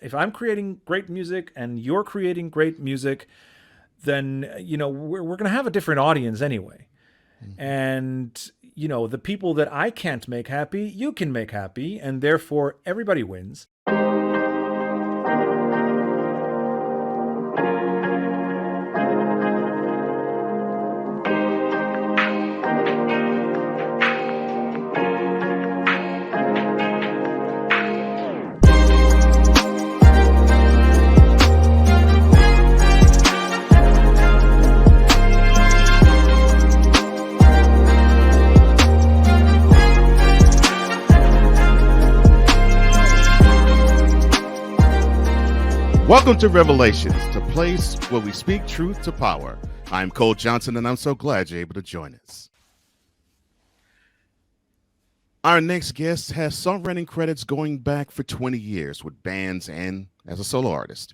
if I'm creating great music and you're creating great music, then we're going to have a different audience anyway. Mhm. And the people that I can't make happy, you can make happy, and therefore everybody wins. Welcome to Revelations, the place where we speak truth to power. I'm Cole Johnson, and I'm so glad you're able to join us. Our next guest has songwriting credits going back for 20 years with bands and as a solo artist.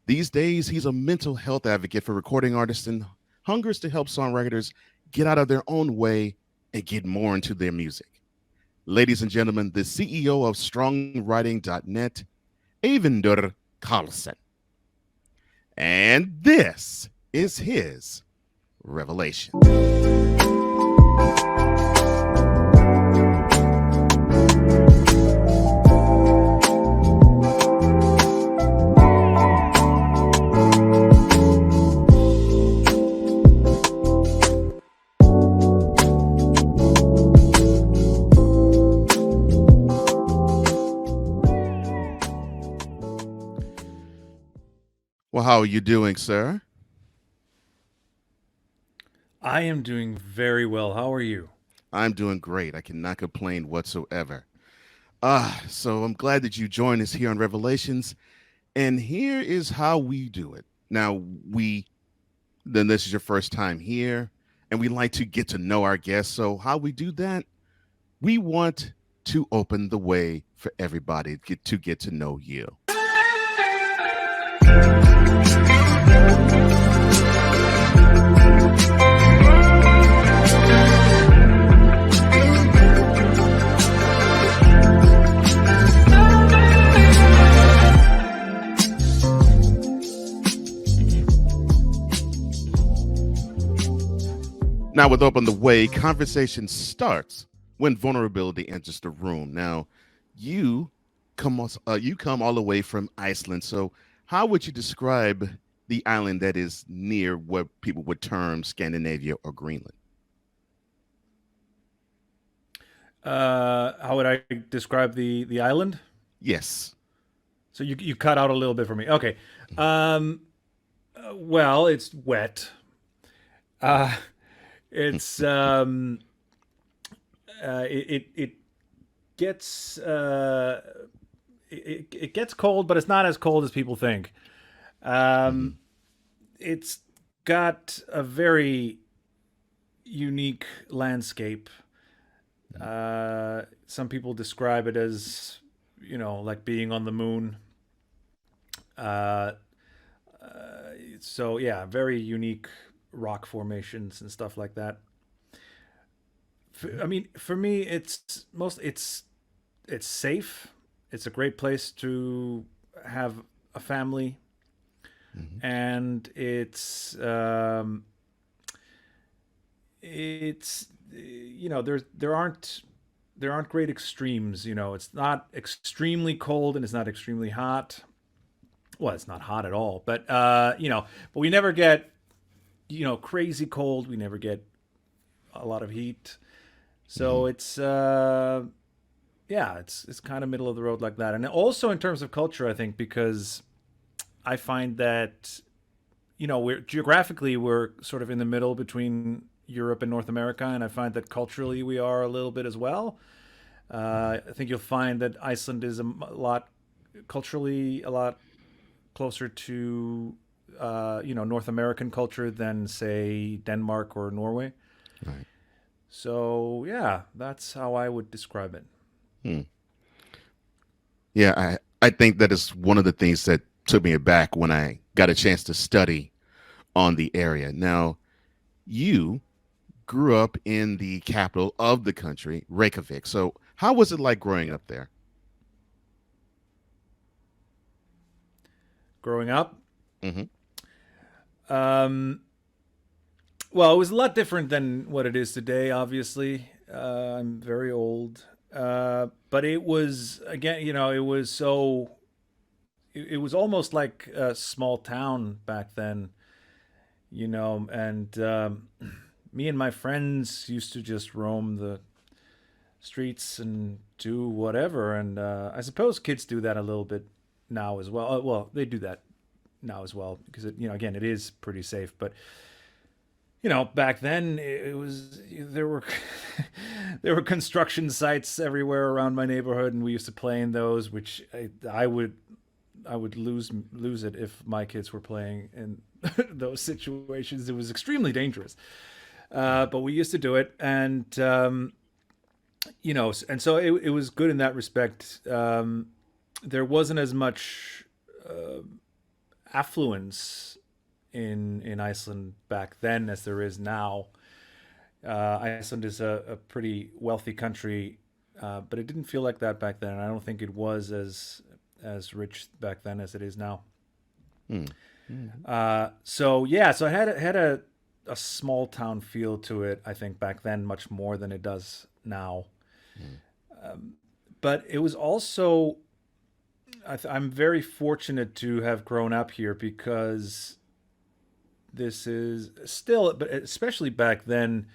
These days, he's a mental health advocate for recording artists and hungers to help songwriters get out of their own way and get more into their music. Ladies and gentlemen, the CEO of songwriting.net, Eyvindur Karlsson. And this is his revelation. Well, how are you doing, sir? I am doing very well. How are you? I'm doing great. I cannot complain whatsoever. So I'm glad that you joined us here on Revelations. And here is how we do it. Now, then this is your first time here, and we like to get to know our guests. So how we do that, we want to open the way for everybody to get to know you. Now, with Open the Way, conversation starts when vulnerability enters the room. Now, you you come all the way from Iceland. So, how would you describe the island that is near what people would term Scandinavia or Greenland? How would I describe the island? Yes. So you cut out a little bit for me. Okay. Um, well, it's wet. Uh, it's it gets it gets cold, but it's not as cold as people think. Mhm. Um, it's got a very unique landscape. Some people describe it as like being on the moon. Uh, so yeah, very unique rock formations and stuff like that. I mean, for me, it's safe. It's a great place to have a family, Mhm. and it's there aren't great extremes. It's not extremely cold and it's not extremely hot. Well, it's not hot at all, but but we never get crazy cold. We never get a lot of heat. So Mhm. it's kind of middle of the road like that. And also in terms of culture, I think because I find that we're sort of in the middle between Europe and North America, and I find that culturally we are a little bit as well. I think you'll find that Iceland is lot culturally a lot closer to North American culture than say Denmark or Norway. Right. So yeah, that's how I would describe it. Hmm. Yeah, I think that is one of the things that took me aback when I got a chance to study on the area. Now, you grew up in the capital of the country, Reykjavik. So, how was it like growing Yep. up there? growing up. Hmm. Um, well, it was a lot different than what it is today. Obviously, I'm very old, but it was again, it was so. It was almost like a small town back then, and me and my friends used to just roam the streets and do whatever. And I suppose kids do that a little bit now as well. Well, they do that now as well because again, it is pretty safe. But back then it was there were there were construction sites everywhere around my neighborhood, and we used to play in those, which I would lose it if my kids were playing in those situations. It was extremely dangerous, but we used to do it, and and so it was good in that respect. There wasn't as much affluence in Iceland back then as there is now. Iceland is a pretty wealthy country, but it didn't feel like that back then. I don't think it was as rich back then as it is now. Mm. Mm. So yeah, so it had a small town feel to it. I think back then much more than it does now. Mm. But it was also I'm very fortunate to have grown up here because this is still, but especially back then.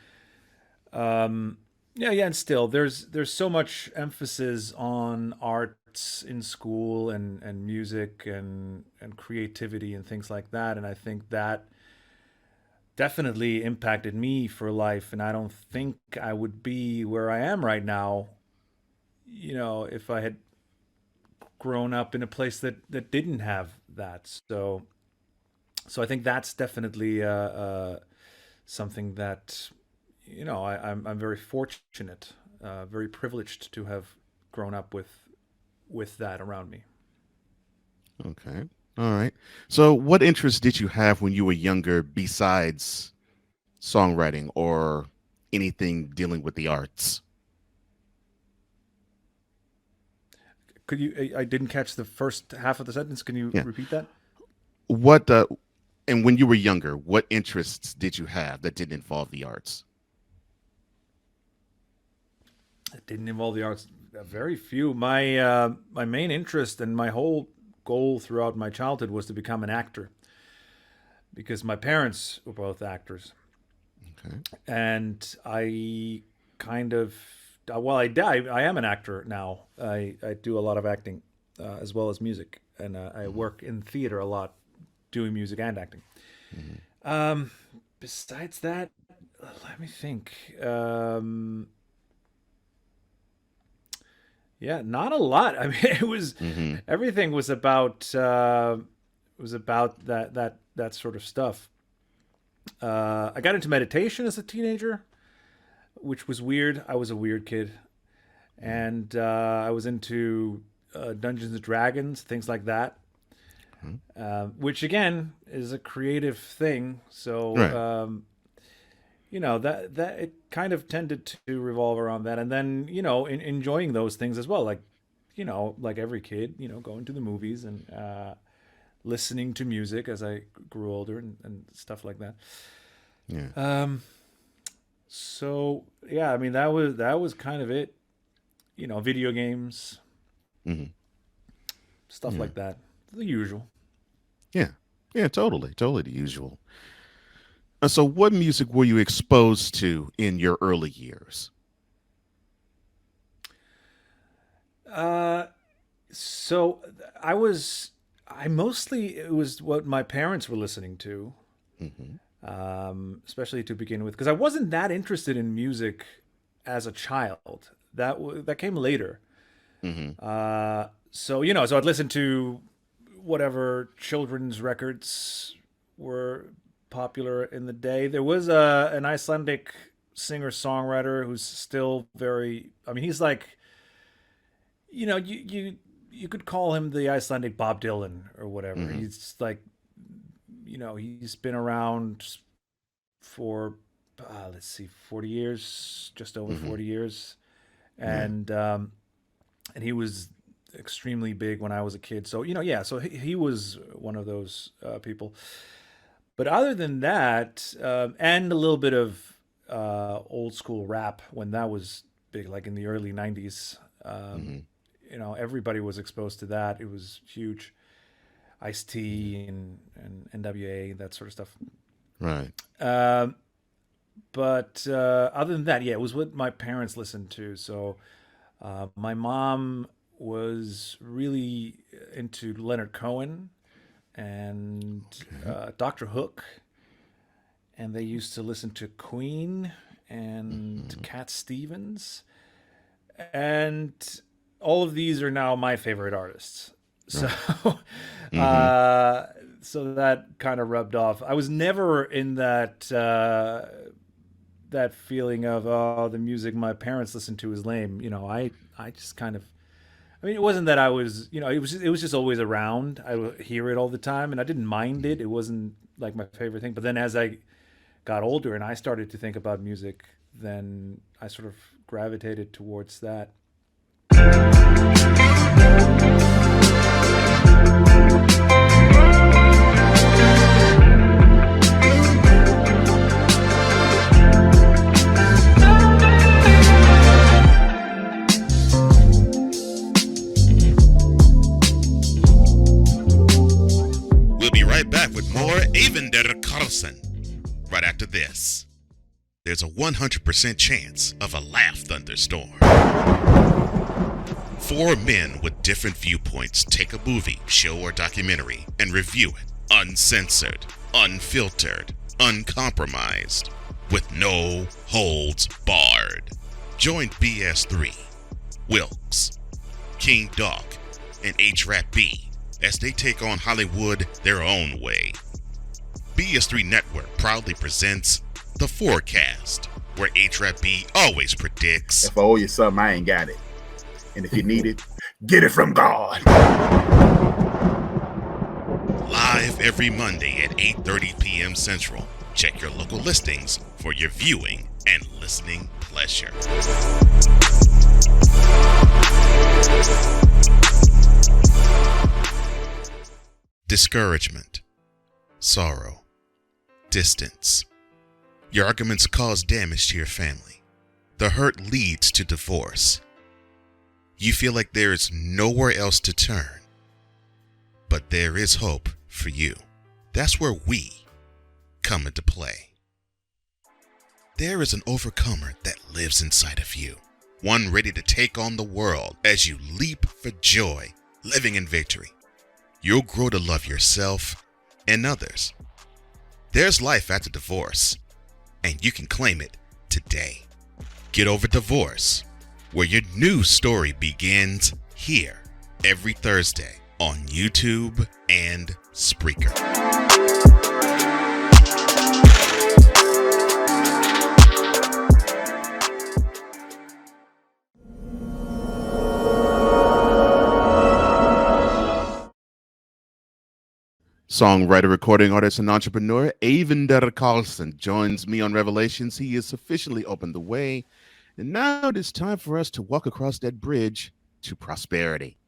Yeah, and still, there's so much emphasis on arts in school and music and creativity and things like that, and I think that definitely impacted me for life. And I don't think I would be where I am right now, if I had grown up in a place that didn't have that. So I think that's definitely something that I'm very fortunate, very privileged to have grown up with that around me. Okay. All right. So, what interests did you have when you were younger besides songwriting or anything dealing with the arts? Could you? I didn't catch the first half of the sentence. Can you Yeah. repeat that? What and when you were younger, what interests did you have that didn't involve the arts? It didn't involve the arts. Very few. My main interest and my whole goal throughout my childhood was to become an actor because my parents were both actors, Okay. and I kind of well, I am an actor now. I do a lot of acting as well as music, and I Hmm. work in theater a lot, doing music and acting. Hmm. Um, Besides that, let me think. Yeah, not a lot. I mean, it was Hmm. everything was about that sort of stuff. I got into meditation as a teenager, which was weird. I was a weird kid, and I was into Dungeons and Dragons, things like that. Hmm. Which again is a creative thing. So Right. that it kind of tended to revolve around that, and then enjoying those things as well, like like every kid, going to the movies and listening to music as I grew older and stuff like that. Yeah. Um, so yeah, I mean that was kind of it. Video games, Hmm. stuff Yeah. like that, the usual. Yeah. Yeah. Totally. Totally the usual. So, what music were you exposed to in your early years? Uh, so I mostly it was what my parents were listening to, Hmm. especially to begin with, because I wasn't that interested in music as a child. That came later. Hmm. So I'd listen to whatever children's records were popular in the day. There was an Icelandic singer songwriter who's still very. I mean, he's like you could call him the Icelandic Bob Dylan or whatever. Hmm. He's like he's been around for let's see, 40 years, just over Hmm. 40 years, Right. and he was extremely big when I was a kid. So yeah. So he was one of those people. But other than that, and a little bit of old school rap when that was big, like in the early '90s. Hmm. Everybody was exposed to that. It was huge. Ice Yeah. T and NWA, that sort of stuff. Right. Um, but other than that, yeah, it was what my parents listened to. So my mom was really into Leonard Cohen and Okay. Dr. Hook, and they used to listen to Queen and Hmm. Cat Stevens, and all of these are now my favorite artists. So, Right. Hmm. uh, so that kind of rubbed off. I was never in that feeling of, oh, the music my parents listened to is lame. I just kind of, I mean, it wasn't that I was, it was just always around. I would hear it all the time, and I didn't mind it. It wasn't like my favorite thing. But then as I got older and I started to think about music, then I sort of gravitated towards that. We'll be right back with more Eyvindur Karlsson right after this. There's a 100% chance of a laugh thunderstorm. Four men with different viewpoints take a movie, show, or documentary and review it uncensored, unfiltered, uncompromised, with no holds barred. Join BS3, Wilkes, King Doc, and H-Rap B as they take on Hollywood their own way. BS3 Network proudly presents The Forecast, where H-Rap B always predicts, if I owe you something, I ain't got it. And if you need it, get it from God. live every Monday at 8:30 p.m. Central. Check your local listings for your viewing and listening pleasure. Discouragement, sorrow, distance. Your arguments cause damage to your family. The hurt leads to divorce. You feel like there is nowhere else to turn. But there is hope for you. That's where we come into play. There is an overcomer that lives inside of you. One ready to take on the world as you leap for joy, living in victory. You'll grow to love yourself and others. There's life after divorce, and you can claim it today. Get Over Divorce, where your new story begins here every Thursday on YouTube and Spreaker. Songwriter, recording artist, and entrepreneur Eyvindur Karlsson joins me on Revelations. He has sufficiently opened the way, and now it is time for us to walk across that bridge to prosperity.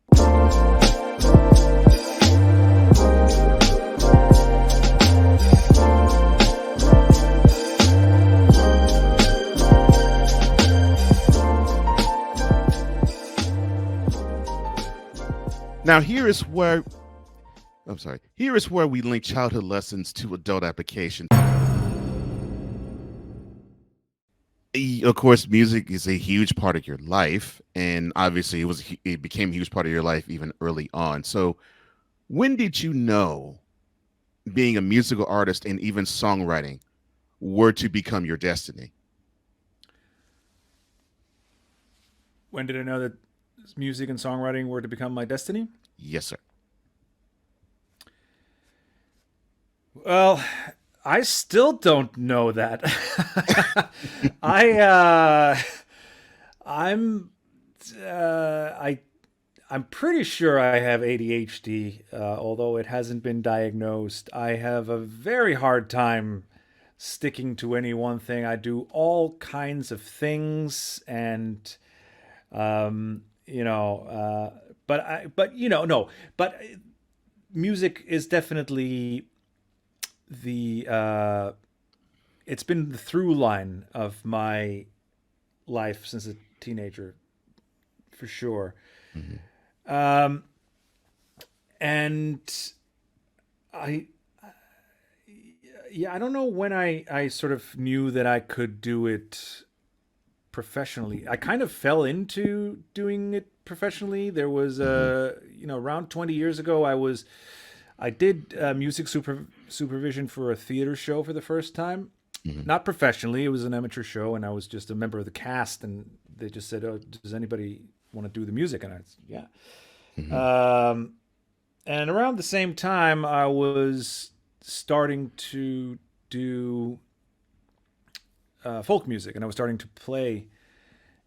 Now, here is where we link childhood lessons to adult application. Of course, music is a huge part of your life, and obviously it became a huge part of your life even early on. So, when did you know being a musical artist and even songwriting were to become your destiny? When did I know that music and songwriting were to become my destiny? Yes, sir. Well, I still don't know that. I I'm I'm pretty sure I have ADHD, although it hasn't been diagnosed. I have a very hard time sticking to any one thing. I do all kinds of things, and um, you know, but no, but music is definitely the it's been the through line of my life since a teenager, for sure. Hmm. Um, and I, yeah, I don't know when I sort of knew that I could do it professionally. I kind of fell into doing it professionally. There was Hmm. around 20 years ago, I did music supervision for a theater show for the first time. Hmm. Not professionally, it was an amateur show, and I was just a member of the cast. And they just said, "Oh, does anybody want to do the music?" And I said, Hmm. "Yeah." And around the same time, I was starting to do folk music, and I was starting to play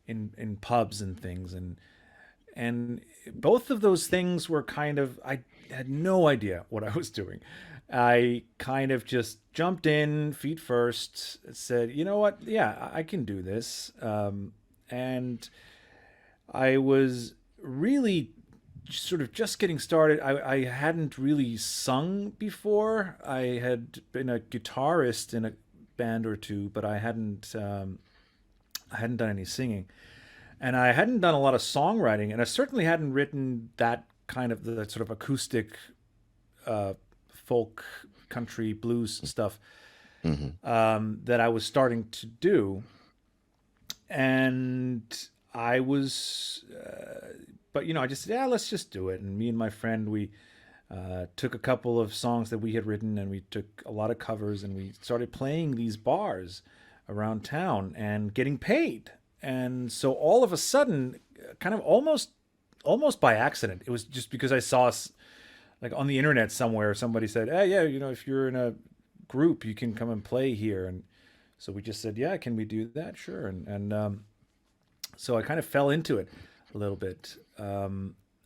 in pubs and things, and both of those things were kind of, I had no idea what I was doing. I kind of just jumped in feet first, said, you know what, yeah, I can do this. And I was really sort of just getting started. I hadn't really sung before. I had been a guitarist in a band or two, but I hadn't done any singing, and I hadn't done a lot of songwriting, and I certainly hadn't written that kind of the sort of acoustic uh, folk, country, blues stuff Hmm. that I was starting to do. And I was, but I just said, yeah, let's just do it. And me and my friend, we took a couple of songs that we had written, and we took a lot of covers, and we started playing these bars around town and getting paid. And so all of a sudden, kind of almost by accident, it was just because I saw like on the internet somewhere, somebody said, hey, yeah, if you're in a group, you can come and play here. And so we just said, yeah, can we do that? Sure. And so I kind of fell into it a little bit.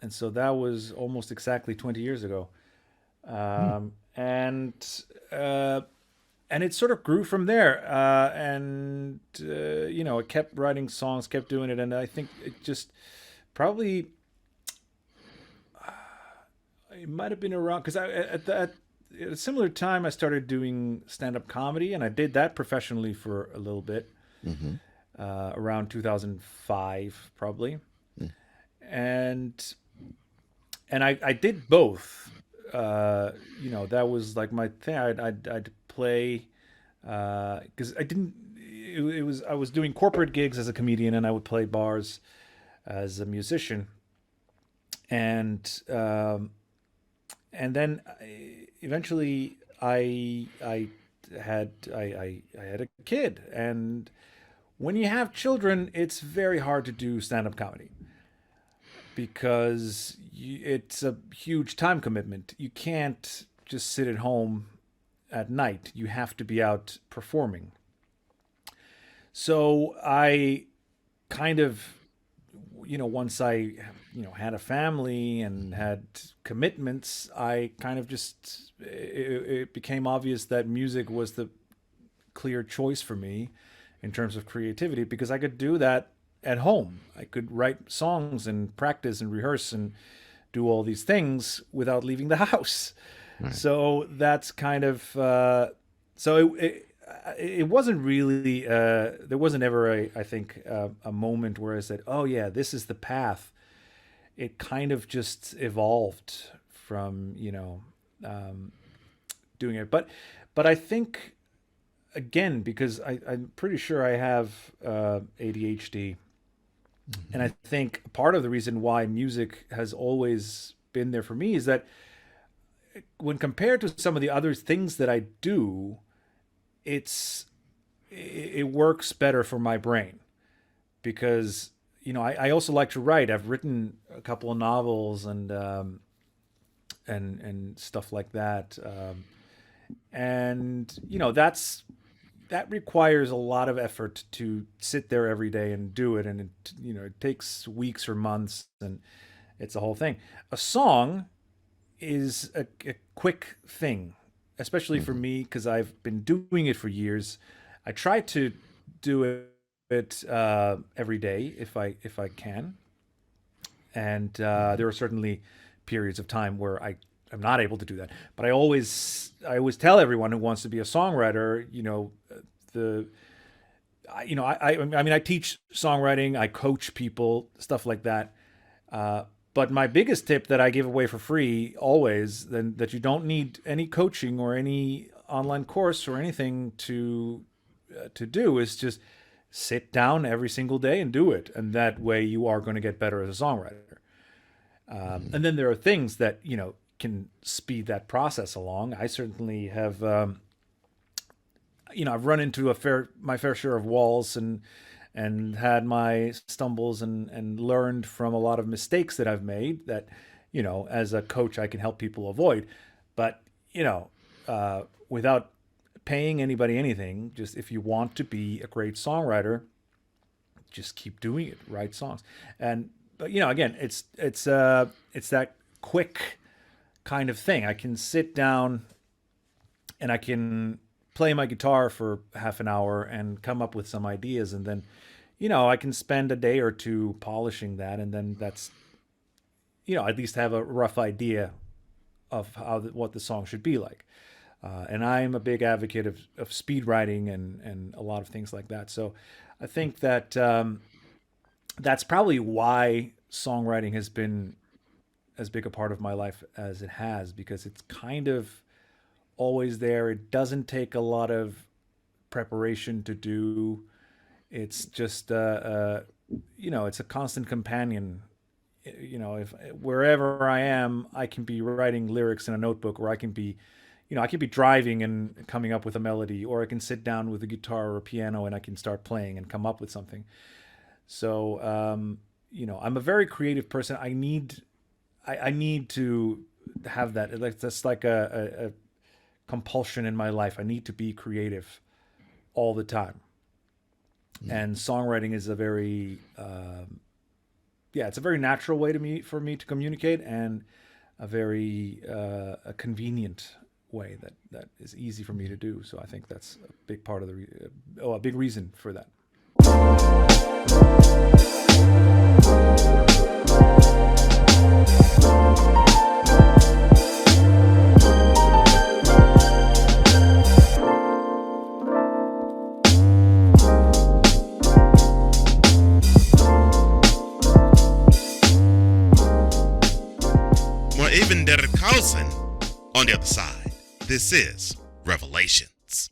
And so that was almost exactly 20 years ago. Um, and uh, and it sort of grew from there. And I kept writing songs, kept doing it, and I think it just probably it might have been around because at a similar time I started doing stand up comedy, and I did that professionally for a little bit, Hmm. around 2005 probably, and I did both. That was like my thing. I'd play because I didn't. It was I was doing corporate gigs as a comedian, and I would play bars as a musician, and and then eventually I had a kid, and when you have children, it's very hard to do stand up comedy because it's a huge time commitment. You can't just sit at home at night. You have to be out performing. So I kind of, once I, had a family and had commitments, I kind of just, it became obvious that music was the clear choice for me in terms of creativity because I could do that at home. I could write songs and practice and rehearse and do all these things without leaving the house. Right. So that's kind of so it wasn't really there wasn't ever I think a moment where I said, oh yeah, this is the path. It kind of just evolved from doing it, but I think again because I'm pretty sure I have ADHD, and Hmm. I think part of the reason why music has always been there for me is that when compared to some of the other things that I do, it's it works better for my brain because I also like to write. I've written a couple of novels and stuff like that, and that requires a lot of effort to sit there every day and do it, and it takes weeks or months, and it's a whole thing. A song is a quick thing, especially for Hmm. me because I've been doing it for years. I try to do it every day if I can, And there are certainly periods of time where I'm not able to do that. But I always tell everyone who wants to be a songwriter, I teach songwriting, I coach people, stuff like that. But my biggest tip that I give away for free always, then, that you don't need any coaching or any online course or anything to do, is just sit down every single day and do it, and that way you are going to get better as a songwriter. And then there are things that can speed that process along. I certainly have, I've run into my fair share of walls and had my stumbles and learned from a lot of mistakes that I've made that, as a coach, I can help people avoid. But, without paying anybody anything, just if you want to be a great songwriter, just keep doing it, write songs. But again, it's that quick kind of thing. I can sit down and I can play my guitar for half an hour and come up with some ideas, and then I can spend a day or two polishing that, and then that's at least have a rough idea of what the song should be like. And I'm a big advocate of speed writing and a lot of things like that. So I think that that's probably why songwriting has been as big a part of my life as it has, because it's kind of always there. It doesn't take a lot of preparation to do. It's just it's a constant companion. If wherever I am, I can be writing lyrics in a notebook, or I can be driving and coming up with a melody, or I can sit down with a guitar or a piano and I can start playing and come up with something. So I'm a very creative person. I need to have that. That's like a compulsion in my life. I need to be creative all the time. And songwriting is a very it's a very natural way for me to communicate, and a very a convenient way that is easy for me to do. So I think that's a big part of a big reason for that. Eyvindur Karlsson on the other side. This is Revelations.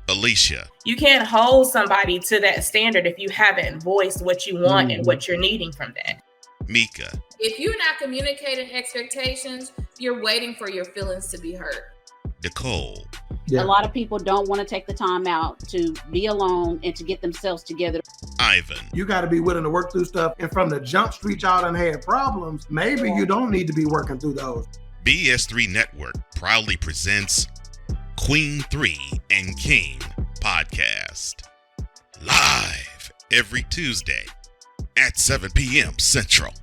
Alicia. You can't hold somebody to that standard if you haven't voiced what you want and what you're needing from that. Mika. If you're not communicating expectations, you're waiting for your feelings to be hurt. Nicole. Yeah. A lot of people don't want to take the time out to be alone and to get themselves together. Ivan. You got to be willing to work through stuff. And from the jump street y'all done had problems, maybe you don't need to be working through those. BS3 Network proudly presents Queen 3 and King podcast. Live every Tuesday at 7 p.m. Central.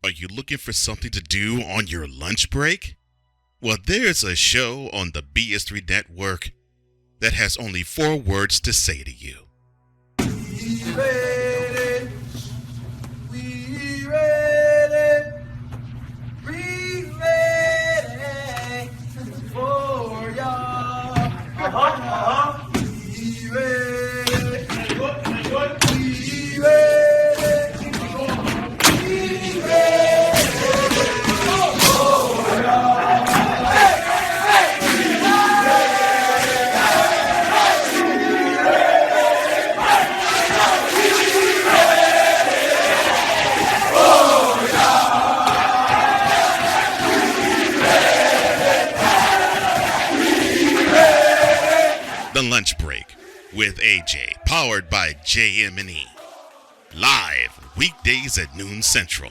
Are you looking for something to do on your lunch break? Well, there's a show on the BS3 Network that has only 4 words to say to you. We ready, we ready, we ready for y'all. We ready, we ready. The Lunch Break with AJ, powered by JM&E. Live weekdays at noon Central.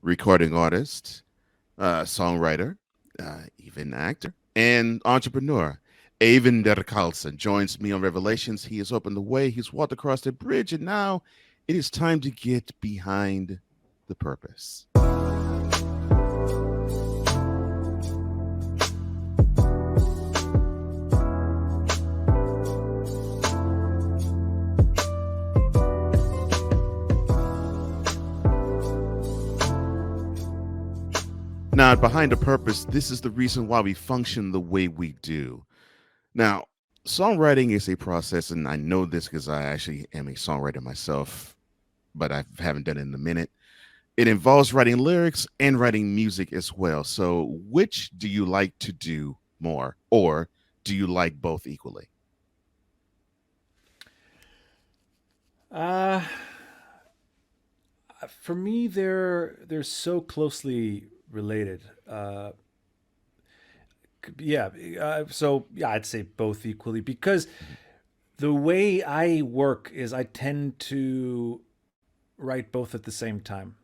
Recording artist Songwriter, even actor, and entrepreneur. Eyvindur Karlsson joins me on Revelations. He has opened the way, he's walked across the bridge, and now it is time to get behind the purpose. Now, behind the purpose, this is the reason why we function the way we do. Now, songwriting is a process, and I know this because I actually am a songwriter myself, but I haven't done it in a minute. It involves writing lyrics and writing music as well. So, which do you like to do more, or do you like both equally? Uh, for me, they're so closely related. Yeah. So yeah, I'd say both equally because the way I work is I tend to write both at the same time.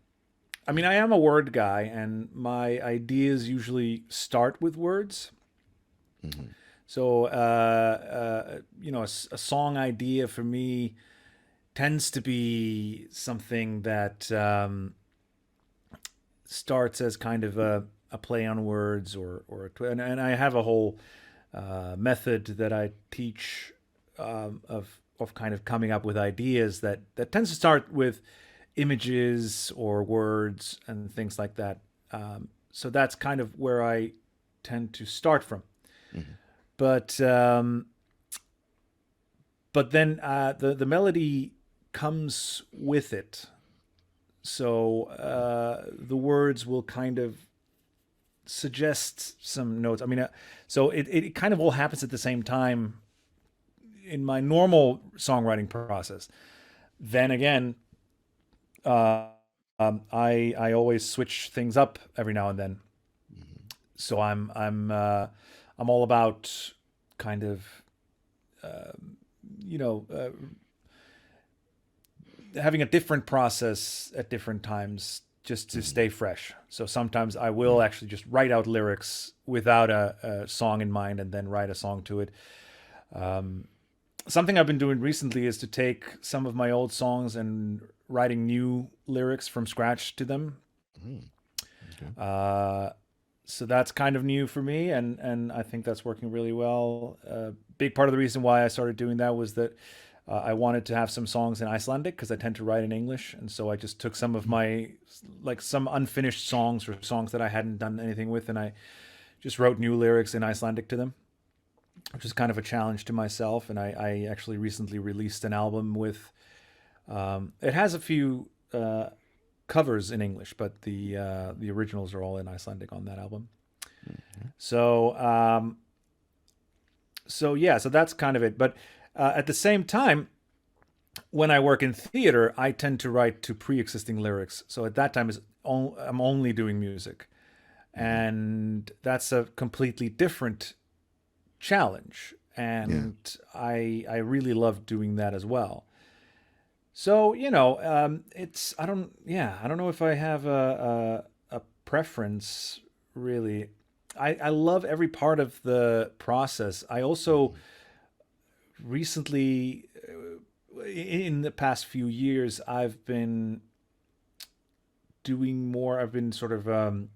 I mean, I am a word guy, and my ideas usually start with words. Mhm. So, a song idea for me tends to be something that starts as kind of a play on words and I have a whole method that I teach of kind of coming up with ideas that tends to start with images or words and things like that. So that's kind of where I tend to start from. Mhm. But then the melody comes with it. So the words will kind of suggest some notes. I mean, so it kind of all happens at the same time in my normal songwriting process. Then again, I always switch things up every now and then. So I'm all about kind of you know uh, having a different process at different times just to stay fresh. So sometimes I will actually just write out lyrics without a song in mind and then write a song to it. Something I've been doing recently is to take some of my old songs and writing new lyrics from scratch to them. Mhm. Okay. So that's kind of new for me, and I think that's working really well. Big part of the reason why I started doing that was that I wanted to have some songs in Icelandic because I tend to write in English, and so I just took some of my like some unfinished songs or songs that I hadn't done anything with, and I just wrote new lyrics in Icelandic to them, which is kind of a challenge to myself. And I actually recently released an album with it has a few covers in English, but the originals are all in Icelandic on that album. So so yeah, so that's kind of it. But at the same time, when I work in theater, I tend to write to pre-existing lyrics. So at that time, I'm only doing music, and that's a completely different challenge. And I really love doing that as well. So it's I don't know if I have a preference really. I love every part of the process. I also recently, in the past few years, I've been doing more. I've been sort of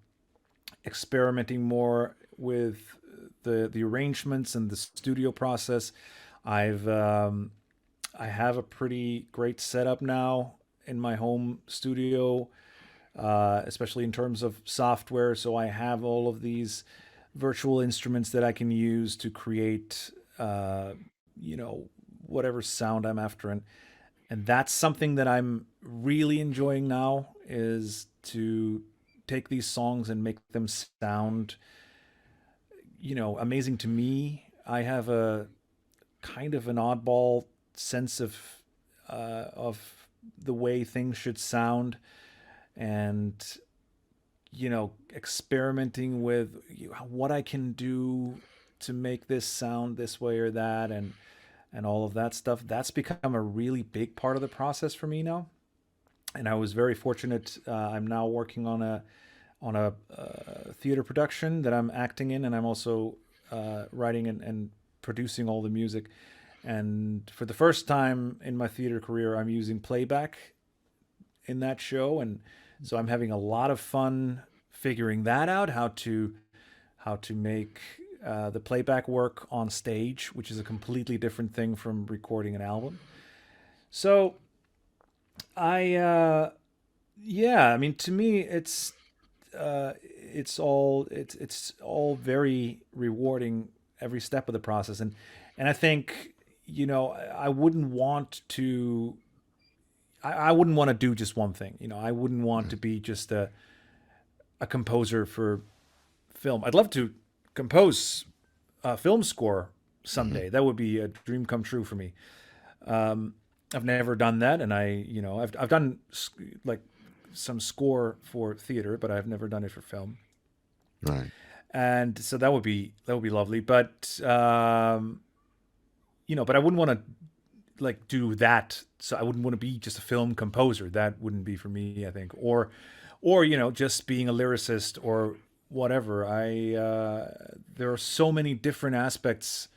experimenting more with the arrangements and the studio process. I have a pretty great setup now in my home studio, especially in terms of software. So I have all of these virtual instruments that I can use to create, whatever sound I'm after, and that's something that I'm really enjoying now is to take these songs and make them sound, amazing to me. I have a kind of an oddball sense of the way things should sound, and experimenting with what I can do to make this sound this way or that, and all of that stuff. That's become a really big part of the process for me now. And I was very fortunate. I'm now working on on a theater production that I'm acting in, and I'm also writing and producing all the music. And for the first time in my theater career, I'm using playback in that show, and so I'm having a lot of fun figuring that out, how to make the playback work on stage, which is a completely different thing from recording an album. So I mean, to me, it's all very rewarding every step of the process, and I think, I wouldn't want to. I wouldn't want to do just one thing. I wouldn't want to be just a composer for film. I'd love to compose a film score someday. That would be a dream come true for me. I've never done that, and I've done like some score for theater, but I've never done it for film. Right. And so that would be lovely, but but I wouldn't want to like do that. So I wouldn't want to be just a film composer. That wouldn't be for me, I think. Or just being a lyricist or whatever. There are so many different aspects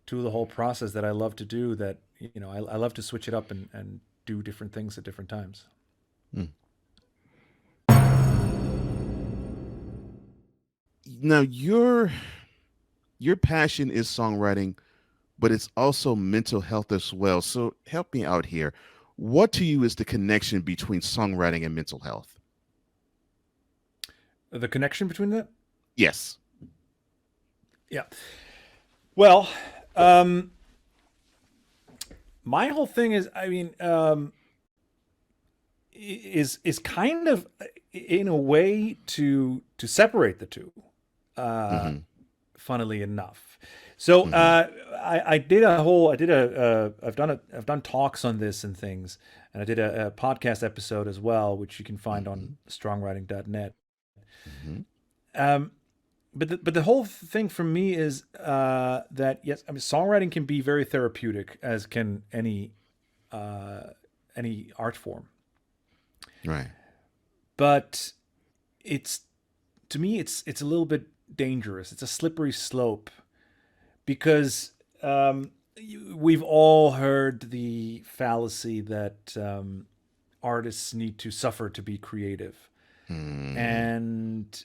to the whole process that I love to do, that I love to switch it up and do different things at different times. Now your passion is songwriting, but it's also mental health as well. So help me out here. What to you is the connection between songwriting and mental health? The connection between that? Yes. Yeah. Well, my whole thing is, I mean, is kind of in a way to separate the two. Funnily enough, so I've done talks on this and things, and I did a podcast episode as well, which you can find on songwriting.net. But the whole thing for me is that, yes, I mean, songwriting can be very therapeutic, as can any art form. Right. But to me, it's a little bit dangerous. It's a slippery slope, because we've all heard the fallacy that artists need to suffer to be creative. And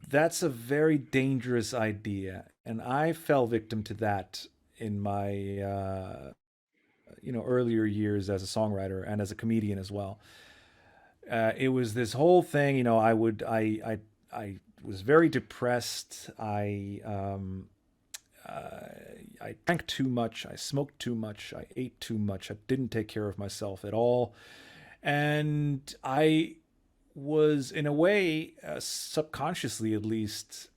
that's a very dangerous idea. And I fell victim to that in my earlier years as a songwriter and as a comedian as well. It was this whole thing, I was very depressed. I drank too much. I smoked too much. I ate too much. I didn't take care of myself at all. And I was, in a way, subconsciously at least,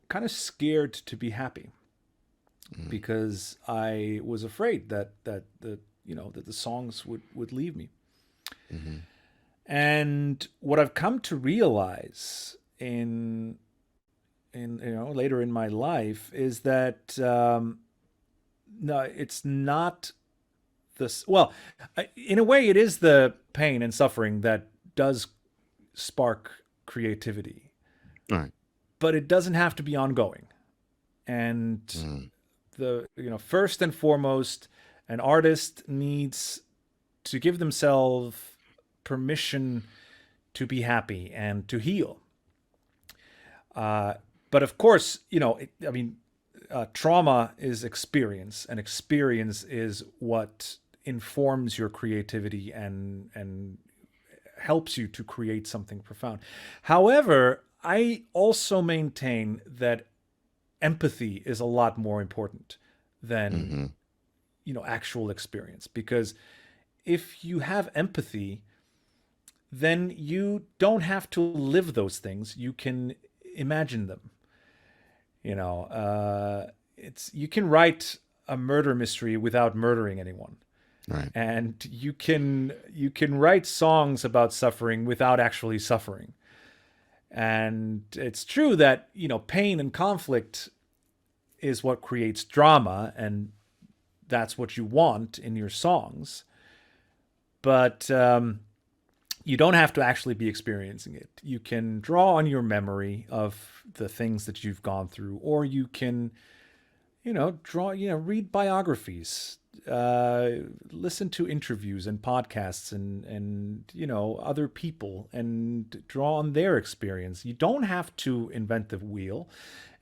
kind of scared to be happy, because I was afraid that the songs would leave me. And what I've come to realize in later in my life is that no, it's not this. Well, in a way, it is the pain and suffering that does spark creativity. Right. But it doesn't have to be ongoing. And first and foremost, an artist needs to give themselves permission to be happy and to heal. But of course, trauma is experience, and experience is what informs your creativity and helps you to create something profound. However, I also maintain that empathy is a lot more important than actual experience, because if you have empathy, then you don't have to live those things. You can imagine them. You can write a murder mystery without murdering anyone. Right. And you can write songs about suffering without actually suffering. And it's true that, pain and conflict is what creates drama, and that's what you want in your songs. But you don't have to actually be experiencing it. You can draw on your memory of the things that you've gone through, or you can, read biographies, listen to interviews and podcasts and other people and draw on their experience. You don't have to invent the wheel,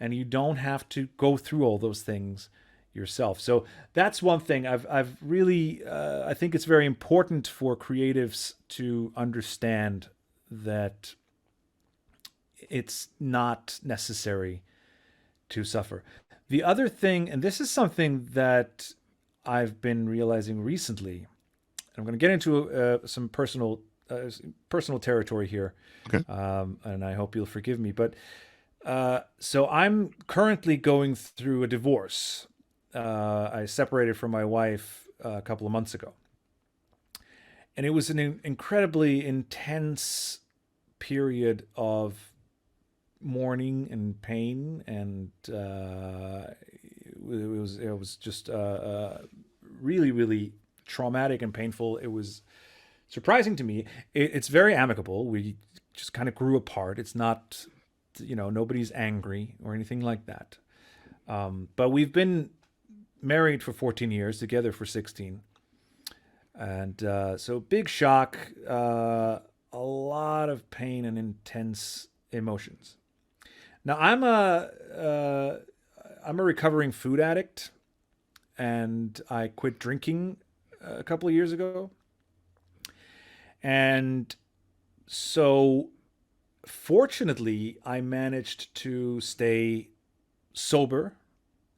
and you don't have to go through all those things yourself. So that's one thing I've really I think it's very important for creatives to understand that it's not necessary to suffer. The other thing, and this is something that I've been realizing recently, I'm going to get into some personal territory here, Okay. and I hope you'll forgive me. But so I'm currently going through a divorce. I separated from my wife a couple of months ago. And it was an incredibly intense period of mourning and pain. And it was just really, really traumatic and painful. It was surprising to me. It's very amicable. We just kind of grew apart. It's not, nobody's angry or anything like that. But we've been married for 14 years, together for 16. And so big shock, a lot of pain and intense emotions. Now I'm a recovering food addict, and I quit drinking a couple of years ago. And so fortunately, I managed to stay sober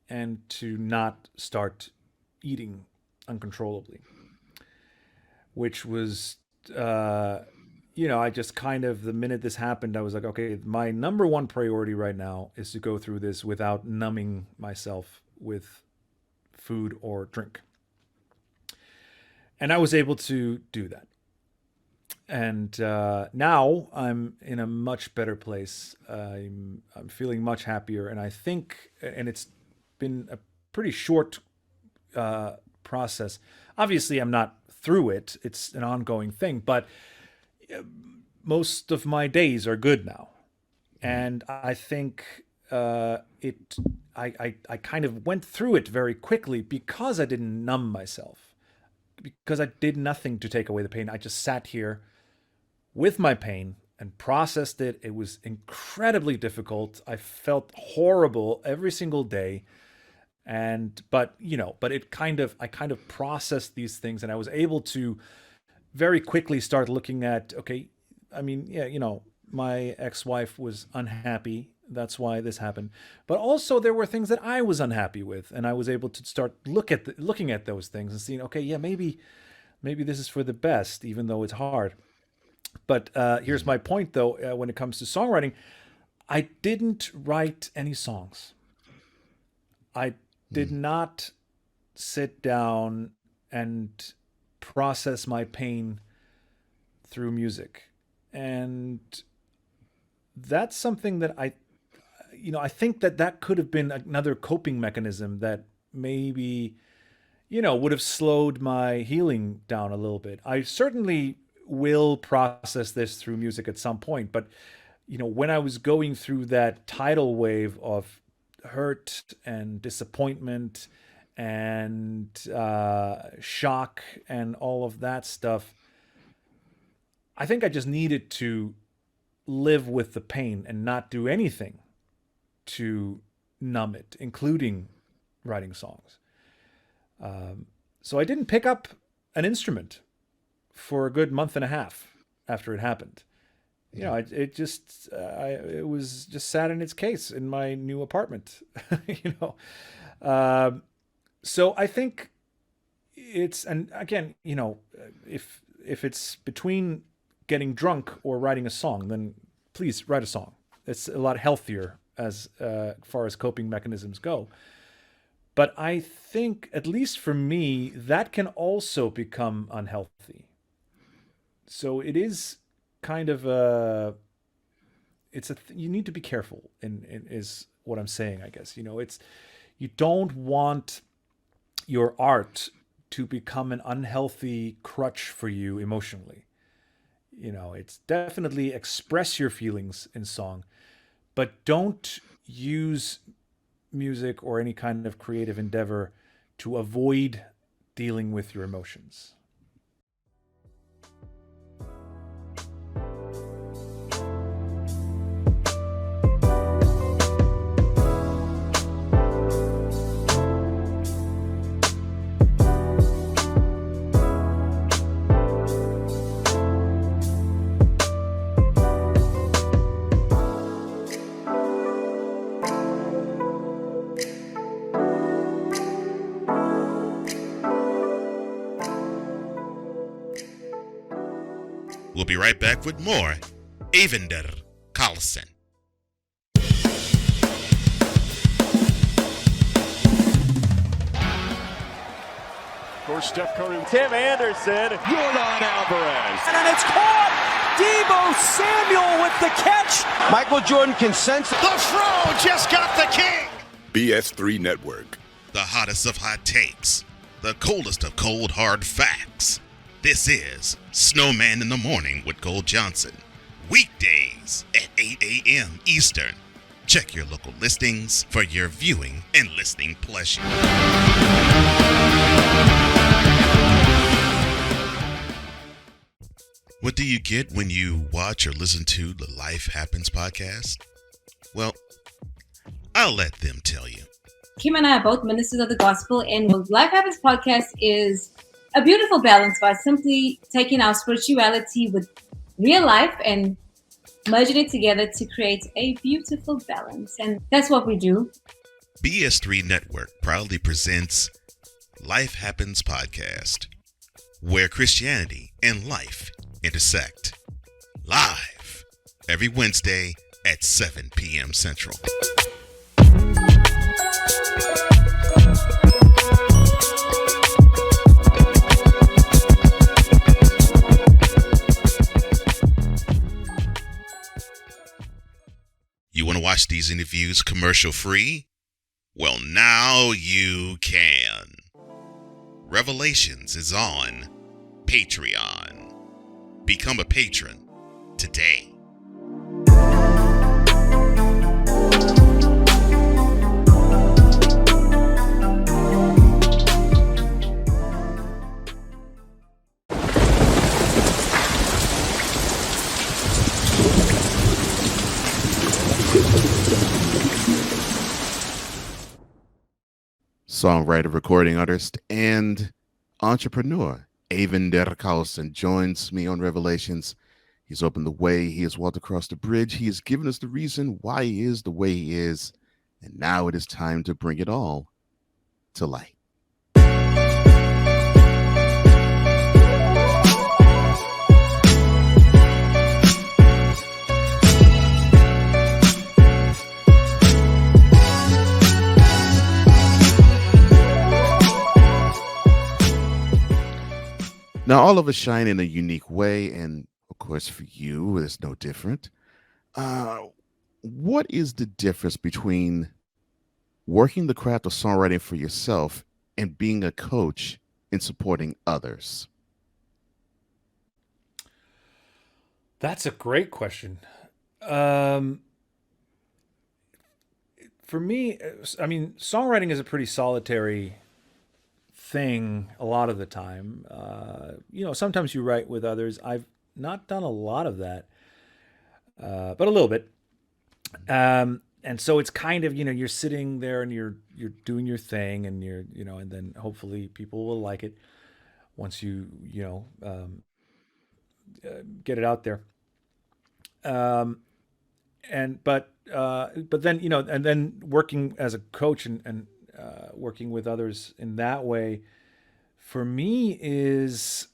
and to not start eating uncontrollably, which was, I just kind of, the minute this happened, I was like, okay, my number one priority right now is to go through this without numbing myself with food or drink. And I was able to do that. And now I'm in a much better place. I'm feeling much happier, and I think, and it's been a pretty short process. Obviously, I'm not through it. It's an ongoing thing, but most of my days are good now. And I think I kind of went through it very quickly because I didn't numb myself, because I did nothing to take away the pain. I just sat here with my pain and processed it. It was incredibly difficult. I felt horrible every single day. But I kind of processed these things, and I was able to very quickly start looking at, okay, I mean, yeah, my ex-wife was unhappy. That's why this happened. But also there were things that I was unhappy with, and I was able to start looking at those things and seeing, okay, yeah, maybe this is for the best, even though it's hard. But here's my point, though, when it comes to songwriting, I didn't write any songs. I did not sit down and process my pain through music. And that's something that I think that could have been another coping mechanism that maybe, would have slowed my healing down a little bit. I certainly will process this through music at some point. But, when I was going through that tidal wave of hurt and disappointment and shock and all of that stuff, I think I just needed to live with the pain and not do anything to numb it, including writing songs. So I didn't pick up an instrument for a good month and a half after it happened. It was just sat in its case in my new apartment. So I think it's, and again, if it's between getting drunk or writing a song, then please write a song. It's a lot healthier as far as coping mechanisms go. But I think, at least for me, that can also become unhealthy. So it is kind of you need to be careful is what I'm saying, I guess. You don't want your art to become an unhealthy crutch for you emotionally. it's definitely express your feelings in song, but don't use music or any kind of creative endeavor to avoid dealing with your emotions. We'll be right back with more Eyvindur Karlsson. Of course, Steph Curry, Tim Anderson, Jordan Alvarez. And it's caught! Debo Samuel with the catch. Michael Jordan can sense the throw, just got the king. BS3 Network. The hottest of hot takes. The coldest of cold hard facts. This is Snowman in the Morning with Cole Johnson. Weekdays at 8 a.m. Eastern. Check your local listings for your viewing and listening pleasure. What do you get when you watch or listen to the Life Happens podcast? Well, I'll let them tell you. Kim and I are both ministers of the gospel, and the Life Happens podcast is a beautiful balance by simply taking our spirituality with real life and merging it together to create a beautiful balance. And that's what we do. BS3 Network proudly presents Life Happens podcast, where Christianity and life intersect. Live every Wednesday at 7 p.m. Central. You want to watch these interviews commercial free? Well, now you can. Revelations is on Patreon. Become a patron today. Songwriter, recording artist, and entrepreneur Eyvindur Karlsson joins me on Revelations. He's opened the way. He has walked across the bridge. He has given us the reason why he is the way he is. And now it is time to bring it all to light. Now, all of us shine in a unique way, and of course, for you, it's no different. What is the difference between working the craft of songwriting for yourself and being a coach in supporting others? That's a great question. For me, I mean, songwriting is a pretty solitary thing a lot of the time. Sometimes you write with others. I've not done a lot of that, but a little bit. And so it's kind of, you're sitting there and you're doing your thing, and and then hopefully people will like it once you get it out there. But then, and then working as a coach and working with others in that way, for me is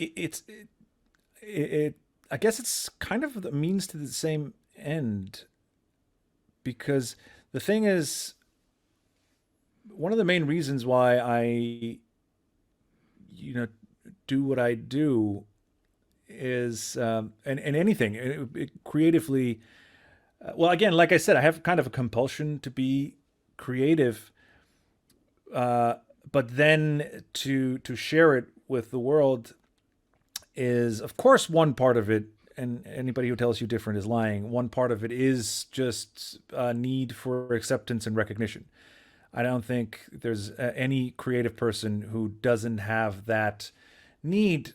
I guess it's kind of the means to the same end, because the thing is, one of the main reasons why I do what I do is and anything creatively. Well, again, like I said, I have kind of a compulsion to be creative, but then to share it with the world is, of course, one part of it, and anybody who tells you different is lying. One part of it is just a need for acceptance and recognition. I don't think there's any creative person who doesn't have that need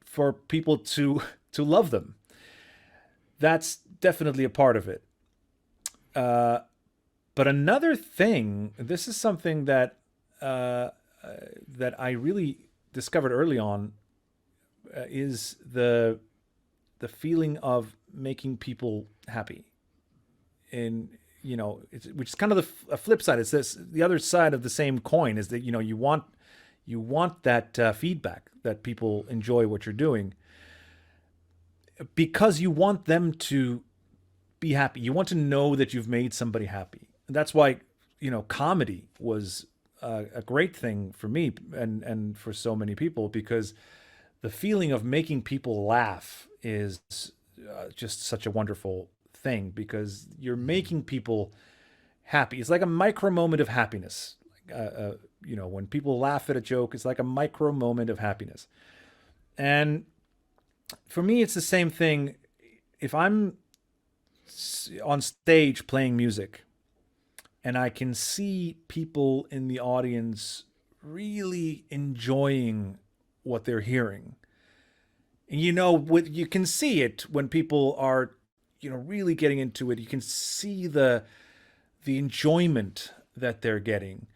for people to love them. That's definitely a part of it. But another thing, this is something that that I really discovered early on, is the feeling of making people happy. Which is kind of a flip side. It's the other side of the same coin, is that you want that feedback, that people enjoy what you're doing, because you want them to be happy. You want to know that you've made somebody happy. And that's why comedy was a great thing for me and for so many people, because the feeling of making people laugh is just such a wonderful thing, because you're making people happy. It's like a micro moment of happiness. When people laugh at a joke, it's like a micro moment of happiness. And for me, it's the same thing. If I'm on stage playing music and I can see people in the audience really enjoying what they're hearing, and you can see it when people are really getting into it. You can see the enjoyment that they're getting.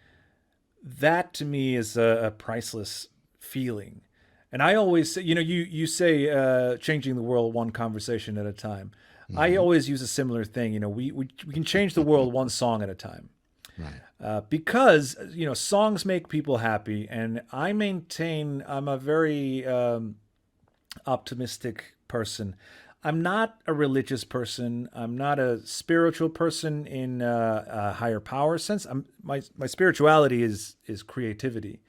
That to me is a priceless feeling. And I always say, you say changing the world one conversation at a time. Mm-hmm. I always use a similar thing. We can change the world one song at a time. Right. Because songs make people happy, and I maintain I'm a very optimistic person. I'm not a religious person. I'm not a spiritual person in a higher power sense. My spirituality is creativity.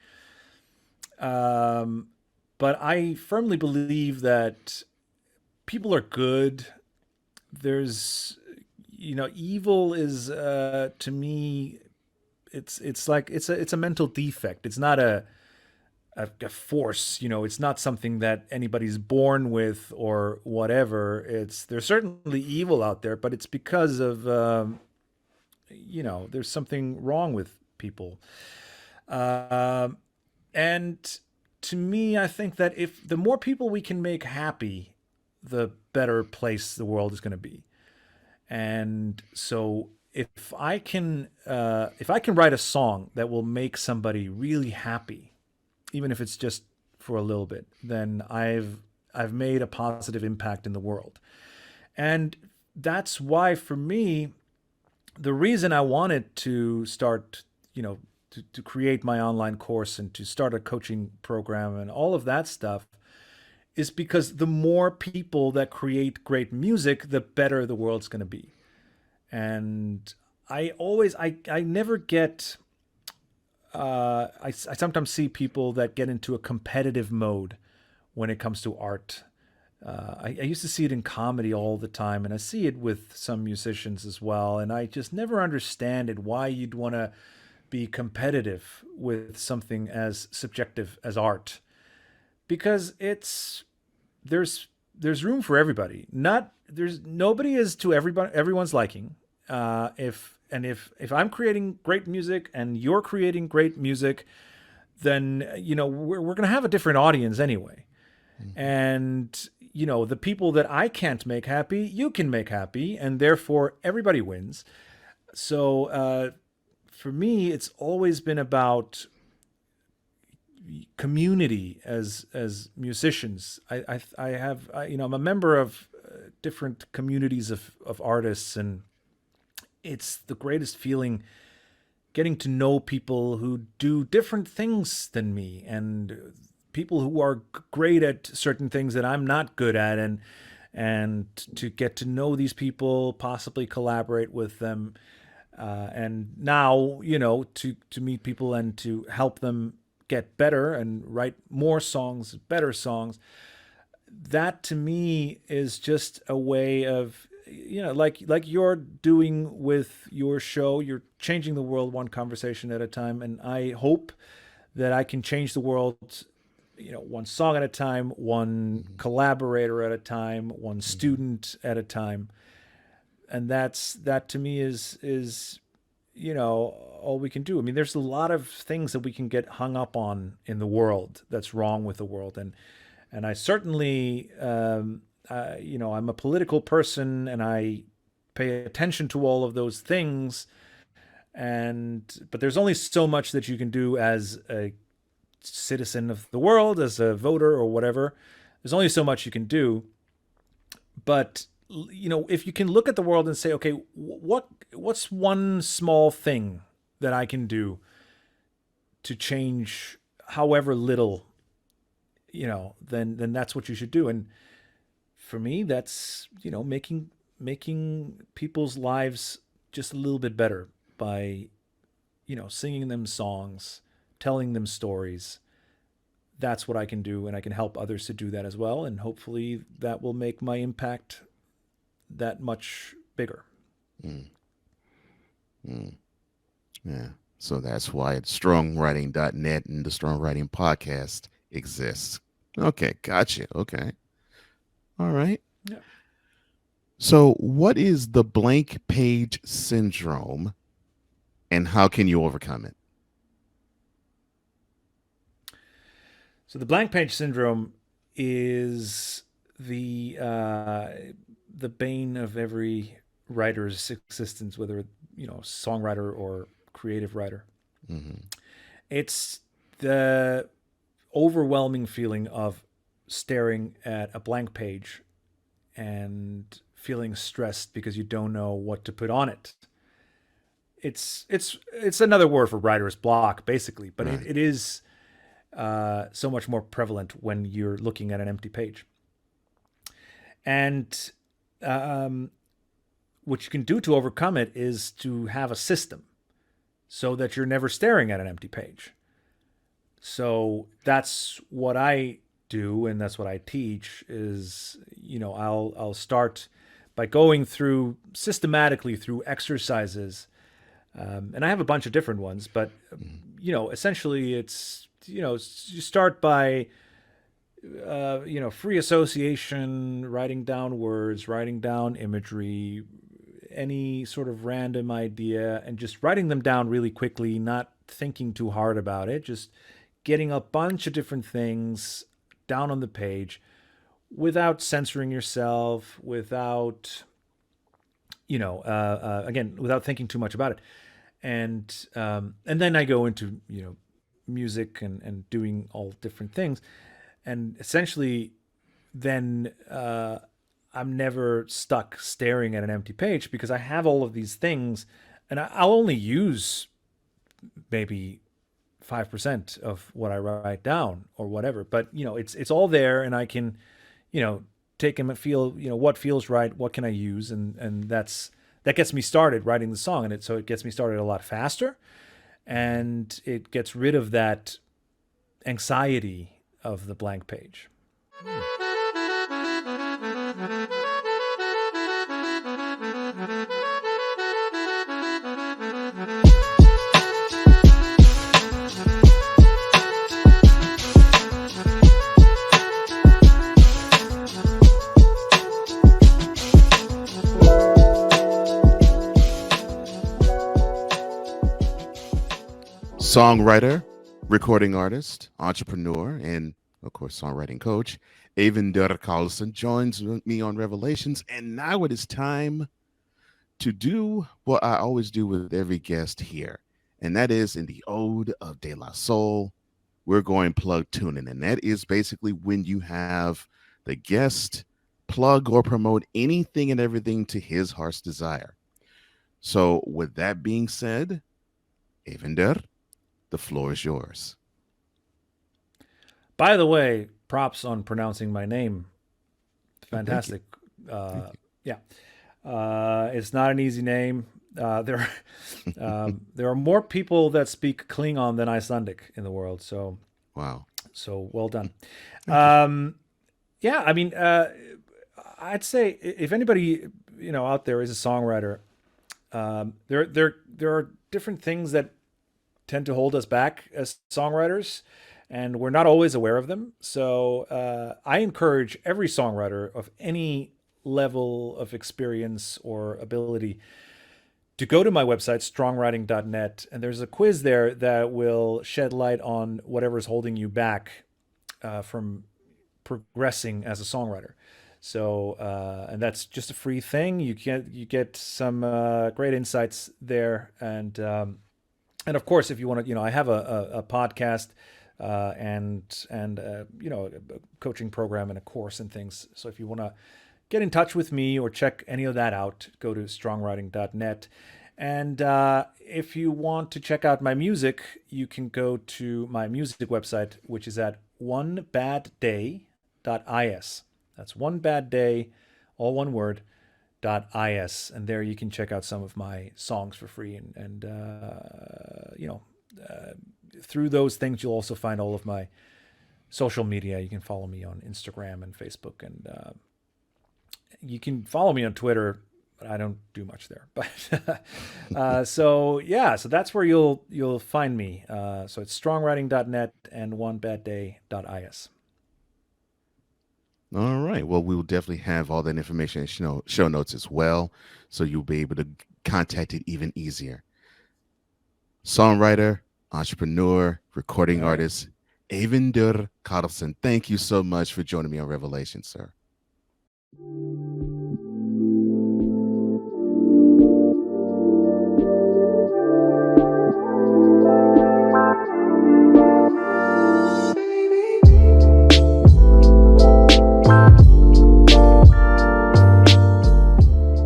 But I firmly believe that people are good. There's, evil is to me, it's like it's a mental defect. It's not a force, it's not something that anybody's born with or whatever. There's certainly evil out there, but it's because of, there's something wrong with people. And to me, I think that if the more people we can make happy, the better place the world is going to be. And so if I can write a song that will make somebody really happy, even if it's just for a little bit, then I've made a positive impact in the world. And that's why, for me, the reason I wanted to start, to create my online course and to start a coaching program and all of that stuff, is because the more people that create great music, the better the world's going to be. And I never get... I sometimes see people that get into a competitive mode when it comes to art. I used to see it in comedy all the time, and I see it with some musicians as well. And I just never understand why you'd want to be competitive with something as subjective as art, because there's room for everybody. Nobody is to everyone's liking. If I'm creating great music and you're creating great music, then we're going to have a different audience anyway. Mm-hmm. And the people that I can't make happy, you can make happy, and therefore everybody wins. So for me, it's always been about community as musicians. I'm a member of different communities of artists, and it's the greatest feeling getting to know people who do different things than me, and people who are great at certain things that I'm not good at, and to get to know these people, possibly collaborate with them, and now to meet people and to help them get better and write more songs, better songs. That to me is just a way of, like you're doing with your show. You're changing the world one conversation at a time, and I hope that I can change the world one song at a time, one collaborator at a time, one student at a time. And that to me is all we can do. I mean, there's a lot of things that we can get hung up on in the world that's wrong with the world. And I certainly, I'm a political person and I pay attention to all of those things. But there's only so much that you can do as a citizen of the world, as a voter or whatever. There's only so much you can do. But if you can look at the world and say, okay, what's one small thing that I can do to change however little, then that's what you should do. And for me, that's, making people's lives just a little bit better by, singing them songs, telling them stories. That's what I can do, and I can help others to do that as well. And hopefully that will make my impact that much bigger. Yeah. So that's why it's strongwriting.net and the Strongwriting Podcast exists. Okay, gotcha. Okay. All right. Yeah. So what is the blank page syndrome and how can you overcome it? So the blank page syndrome is the bane of every writer's existence, whether songwriter or creative writer. It's the overwhelming feeling of staring at a blank page and feeling stressed because you don't know what to put on it. It's another word for writer's block, basically, but Right. it is so much more prevalent when you're looking at an empty page. And what you can do to overcome it is to have a system so that you're never staring at an empty page. So that's what I do, and that's what I teach is, I'll start by going through systematically through exercises. And I have a bunch of different ones, but, essentially it's, you start by, free association, writing down words, writing down imagery, any sort of random idea, and just writing them down really quickly, not thinking too hard about it, just getting a bunch of different things down on the page without censoring yourself, without, again, without thinking too much about it. And then I go into, music and doing all different things. And essentially then I'm never stuck staring at an empty page because I have all of these things and I'll only use maybe 5% of what I write down or whatever. But, it's all there and I can, take them and feel, what feels right, what can I use? And that gets me started writing the song. And so it gets me started a lot faster and it gets rid of that anxiety of the blank page. Songwriter, recording artist, entrepreneur, and of course, songwriting coach, Eyvindur Karlsson joins me on Revelations. And now it is time to do what I always do with every guest here. And that is in the Ode of De La Soul, we're going plug Tunin. And that is basically when you have the guest plug or promote anything and everything to his heart's desire. So with that being said, Eyvindur, the floor is yours. By the way, props on pronouncing my name. Fantastic. Yeah. It's not an easy name. There are more people that speak Klingon than Icelandic in the world. So, wow. So well done. Yeah, I mean, I'd say if anybody, out there is a songwriter, there are different things that tend to hold us back as songwriters. and we're not always aware of them. So I encourage every songwriter of any level of experience or ability to go to my website, songwriting.net, and there's a quiz there that will shed light on whatever's holding you back from progressing as a songwriter. So, and that's just a free thing. You get some great insights there, and of course, if you want to, I have a podcast and a coaching program and a course and things. So if you want to get in touch with me or check any of that out, go to songwriting.net. And if you want to check out my music, you can go to my music website, which is at onebadday.is. That's onebadday, all one word, .is. And there you can check out some of my songs for free. And through those things, you'll also find all of my social media. You can follow me on Instagram and Facebook, and you can follow me on Twitter, but I don't do much there. But so that's where you'll find me. So it's songwriting.net and onebadday.is. All right. Well, we will definitely have all that information in show notes as well, so you'll be able to contact it even easier. Songwriter, entrepreneur, recording artist, Eyvindur Karlsson, thank you so much for joining me on Revelation, sir.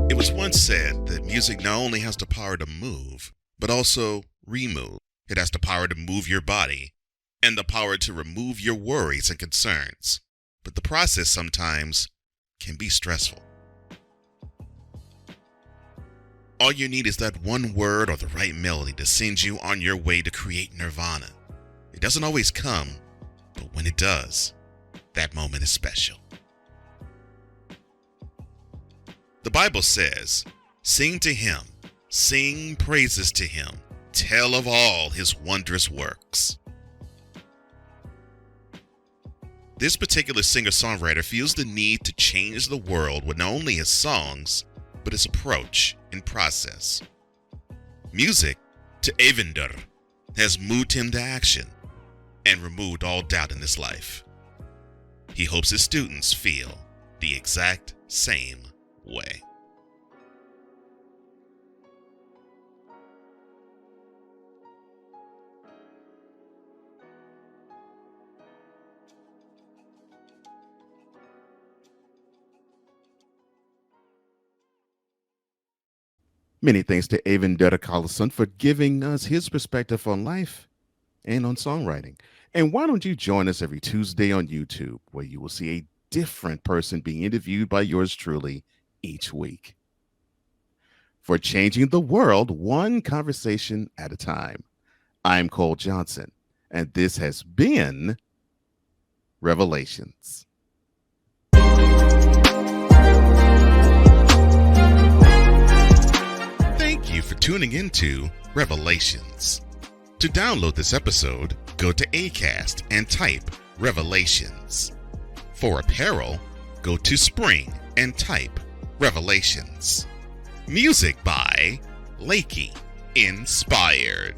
It was once said that music not only has the power to move, but also remove. It has the power to move your body and the power to remove your worries and concerns. But the process sometimes can be stressful. All you need is that one word or the right melody to send you on your way to create nirvana. It doesn't always come, but when it does, that moment is special. The Bible says, "Sing to him, sing praises to him, tell of all his wondrous works." This particular singer-songwriter feels the need to change the world with not only his songs, but his approach and process. Music, to Eyvindur, has moved him to action and removed all doubt in his life. He hopes his students feel the exact same way. Many thanks to Eyvindur Karlsson for giving us his perspective on life and on songwriting. And why don't you join us every Tuesday on YouTube, where you will see a different person being interviewed by yours truly each week. For changing the world one conversation at a time, I'm Cole Johnson, and this has been Revelations. Thank you for tuning into Revelations. To download this episode, go to Acast and type Revelations. For apparel, go to Spring and type Revelations. Music by Lakey Inspired.